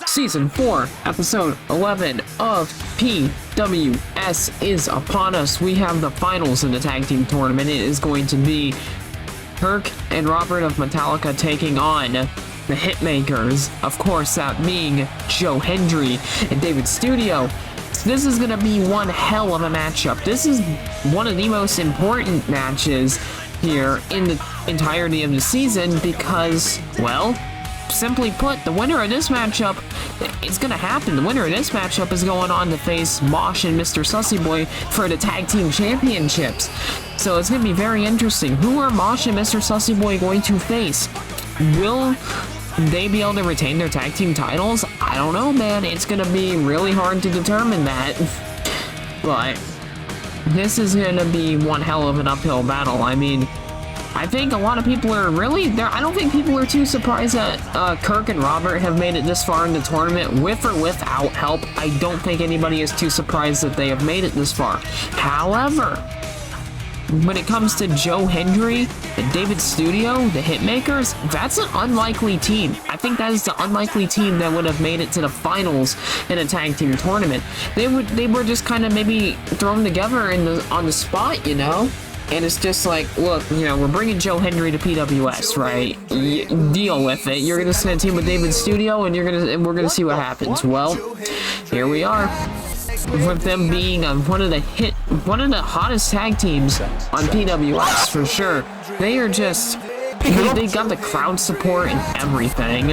Season 4, Episode 11 of PWS is upon us. We have the finals in the tag team tournament. It is going to be Kirk and Robert of Metallica taking on the Hitmakers. Of course, that being Joe Hendry and David Studio. So this is going to be one hell of a matchup. This is one of the most important matches here in the entirety of the season because, well, simply put, the winner of this matchup, it's gonna happen. The winner of this matchup is going on to face Mosh and Mr. Sussy Boy for the tag team championships. So it's gonna be very interesting. Who are Mosh and Mr. Sussy Boy going to face? Will they be able to retain their tag team titles? I don't know, man. It's gonna be really hard to determine that. But this is gonna be one hell of an uphill battle. I mean, I think a lot of people are really there. I don't think people are too surprised that Kirk and Robert have made it this far in the tournament with or without help. I don't think anybody is too surprised that they have made it this far. However, when it comes to Joe Hendry and David Studio, the Hitmakers, that's an unlikely team. I think that is the unlikely team that would have made it to the finals in a tag team tournament. They were just kind of maybe thrown together on the spot, you know? And it's just like, look, you know, we're bringing Joe Hendry to PWS, right? Deal with it. You're gonna send a team with David Studio, and we're gonna see what happens. Well, here we are, with them being one of the hottest tag teams on PWS for sure. They are just, they got the crowd support and everything,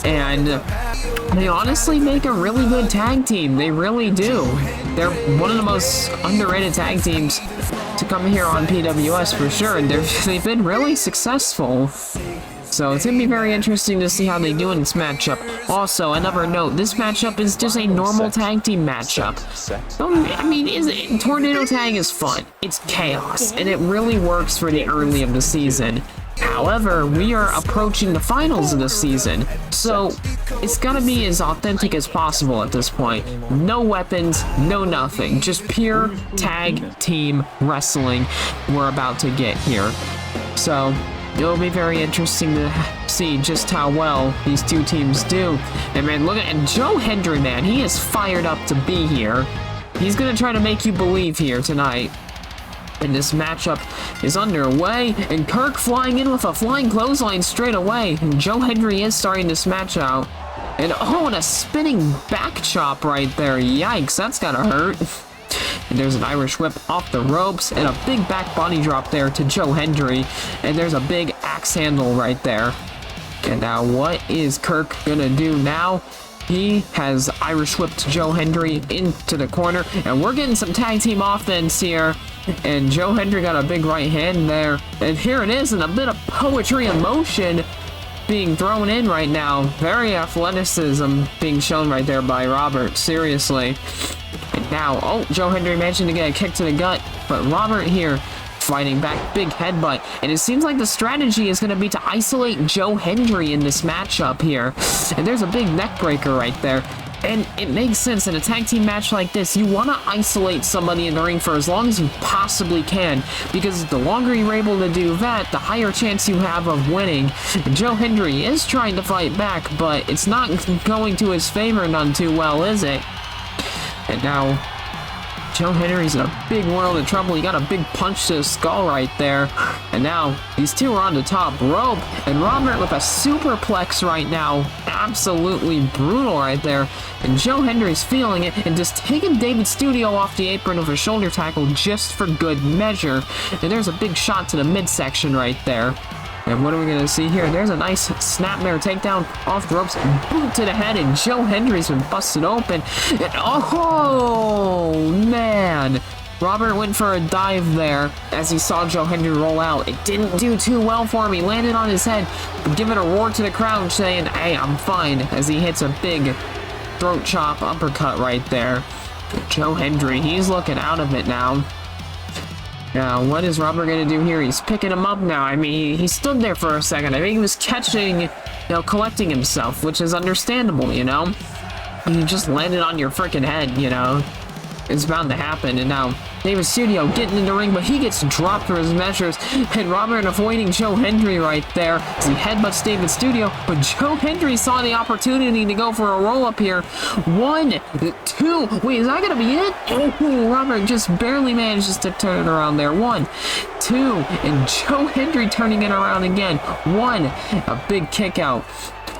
and they honestly make a really good tag team. They really do. They're one of the most underrated tag teams to come here on PWS for sure, and they've been really successful. So it's gonna be very interesting to see how they do in this matchup. Also, another note, this matchup is just a normal tag team matchup. I mean, Tornado Tag is fun. It's chaos, and it really works for the early of the season. However, we are approaching the finals of the season, so it's gotta be as authentic as possible at this point. No weapons, no nothing, just pure tag team wrestling we're about to get here. So it'll be very interesting to see just how well these two teams do. And man, look at Joe Hendry, man, he is fired up to be here. He's gonna try to make you believe here tonight. And this matchup is underway, and Kirk flying in with a flying clothesline straight away. And Joe Hendry is starting this match out. And oh, and a spinning back chop right there. Yikes, that's gotta hurt. And there's an Irish whip off the ropes, and a big back body drop there to Joe Hendry. And there's a big axe handle right there. And now what is Kirk gonna do now? He has Irish whipped Joe Hendry into the corner, and we're getting some tag team offense here. And Joe Hendry got a big right hand there, and here it is, and a bit of poetry in motion being thrown in right now. Very athleticism being shown right there by Robert, seriously. And now, oh, Joe Hendry managed to get a kick to the gut, but Robert here fighting back, big headbutt, and it seems like the strategy is going to be to isolate Joe Hendry in this matchup here. And there's a big neck breaker right there. And it makes sense in a tag team match like this. You want to isolate somebody in the ring for as long as you possibly can, because the longer you're able to do that, the higher chance you have of winning. And Joe Hendry is trying to fight back, but it's not going to his favor none too well, is it? And now Joe Hendry's in a big world of trouble. He got a big punch to the skull right there. And now these two are on the top rope. And Robert with a superplex right now. Absolutely brutal right there. And Joe Hendry's feeling it and just taking David Studio off the apron with a shoulder tackle just for good measure. And there's a big shot to the midsection right there. And what are we going to see here? There's a nice snapmare takedown off the ropes, boot to the head, and Joe Hendry's been busted open. And, oh, man. Robert went for a dive there as he saw Joe Hendry roll out. It didn't do too well for him. He landed on his head, giving a roar to the crowd, saying, hey, I'm fine, as he hits a big throat chop uppercut right there. Joe Hendry, he's looking out of it now. Now, what is Robert going to do here? He's picking him up now. I mean, he stood there for a second. I think he was catching, you know, collecting himself, which is understandable, you know? You just landed on your freaking head, you know? It's bound to happen. And now David Studio getting in the ring, but he gets dropped for his measures, and Robert avoiding Joe Hendry right there as he headbutts David Studio, but Joe Hendry saw the opportunity to go for a roll-up here. 1, 2, wait, is that gonna be it? Oh, Robert just barely manages to turn it around there. 1, 2, and Joe Hendry turning it around again. 1, a big kick out.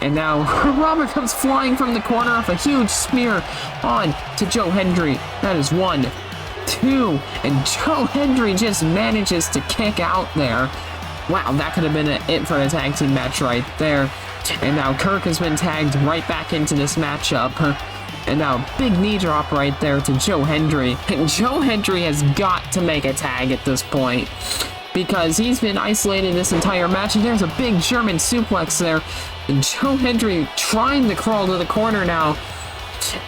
And now Robert comes flying from the corner off a huge spear on to Joe Hendry. That is 1, 2, and Joe Hendry just manages to kick out there. Wow, that could have been it for the tag team match right there. And now Kirk has been tagged right back into this matchup. And now big knee drop right there to Joe Hendry. And Joe Hendry has got to make a tag at this point, because he's been isolated this entire match, and there's a big German suplex there. And Joe Hendry trying to crawl to the corner now.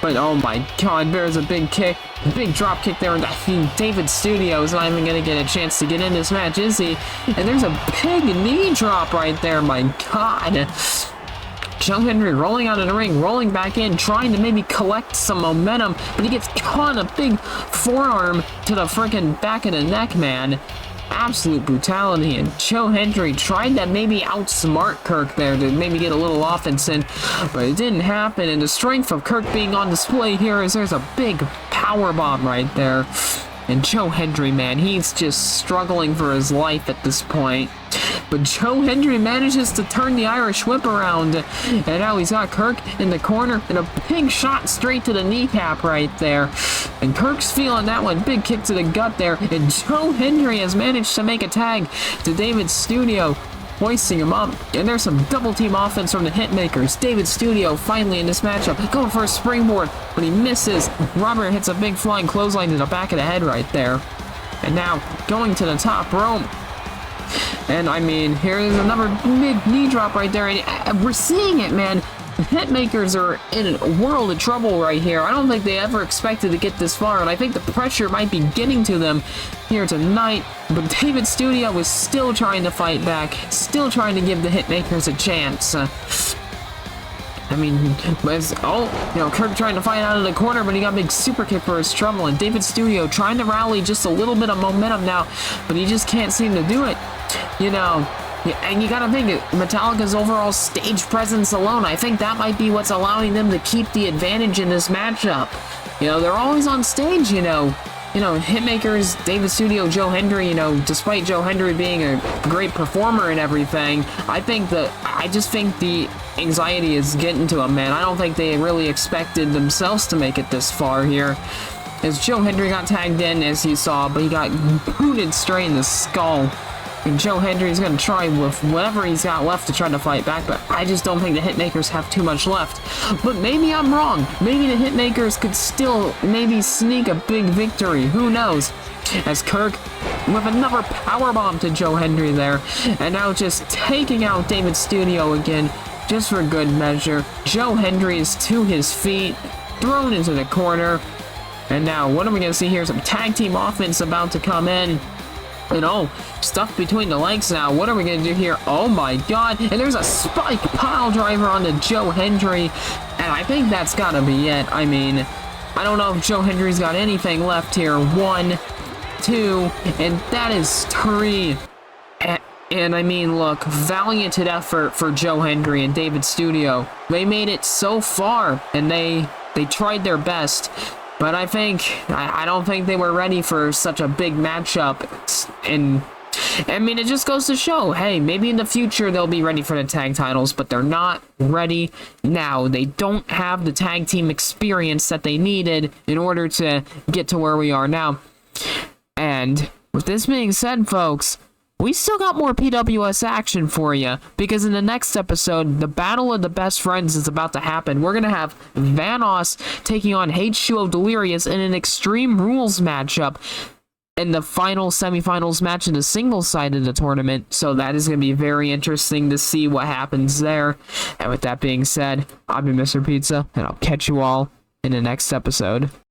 But oh my god, there's a big kick, big drop kick there, and I think David Studio is not even going to get a chance to get in this match, is he? And there's a big knee drop right there, my god. Joe Hendry rolling out of the ring, rolling back in, trying to maybe collect some momentum, but he gets caught a big forearm to the freaking back of the neck, man. Absolute brutality, and Joe Hendry tried to maybe outsmart Kirk there to maybe get a little offense in, but it didn't happen. And the strength of Kirk being on display here is there's a big power bomb right there. And Joe Hendry, man, he's just struggling for his life at this point. But Joe Hendry manages to turn the Irish whip around, and now he's got Kirk in the corner, and a big shot straight to the kneecap right there. And Kirk's feeling that one, big kick to the gut there, and Joe Hendry has managed to make a tag to David Studio, hoisting him up. And there's some double team offense from the Hitmakers. David Studio finally in this matchup, going for a springboard, but he misses. Robert hits a big flying clothesline to the back of the head right there. And now going to the top rope. And I mean, here's another big knee drop right there, and we're seeing it, man. The Hitmakers are in a world of trouble right here. I don't think they ever expected to get this far, and I think the pressure might be getting to them here tonight. But David Studio is still trying to fight back, still trying to give the Hitmakers a chance. I mean, Kirk trying to fight out of the corner, but he got a big super kick for his trouble, and David Studio trying to rally just a little bit of momentum now, but he just can't seem to do it. You know, and you gotta think, Metallica's overall stage presence alone, I think that might be what's allowing them to keep the advantage in this matchup. You know, they're always on stage, you know, Hitmakers, David Studio, Joe Hendry, despite Joe Hendry being a great performer and everything, I just think the anxiety is getting to him, man. I don't think they really expected themselves to make it this far here. As Joe Hendry got tagged in, as you saw, but he got booted straight in the skull. And Joe Hendry's going to try with whatever he's got left to try to fight back, but I just don't think the Hitmakers have too much left. But maybe I'm wrong. Maybe the Hitmakers could still maybe sneak a big victory. Who knows? As Kirk with another powerbomb to Joe Hendry there. And now just taking out David Studio again, just for good measure. Joe Hendry is to his feet, thrown into the corner. And now, what are we going to see here? Some tag team offense about to come in. And stuff between the legs now. What are we going to do here? Oh my god. And there's a spike pile driver onto Joe Hendry. And I think that's got to be it. I mean, I don't know if Joe Hendry's got anything left here. 1, 2, and that is 3. And I mean, look, valiant effort for Joe Hendry and David Studio. They made it so far, and they tried their best. But I don't think they were ready for such a big matchup. And I mean, it just goes to show, hey, maybe in the future they'll be ready for the tag titles, but they're not ready now. They don't have the tag team experience that they needed in order to get to where we are now. And with this being said, folks, we still got more PWS action for you, because in the next episode, the Battle of the Best Friends is about to happen. We're going to have Vanos taking on H2O Delirious in an Extreme Rules matchup in the final semifinals match in the singles side of the tournament. So that is going to be very interesting to see what happens there. And with that being said, I've been Mr. Pizza, and I'll catch you all in the next episode.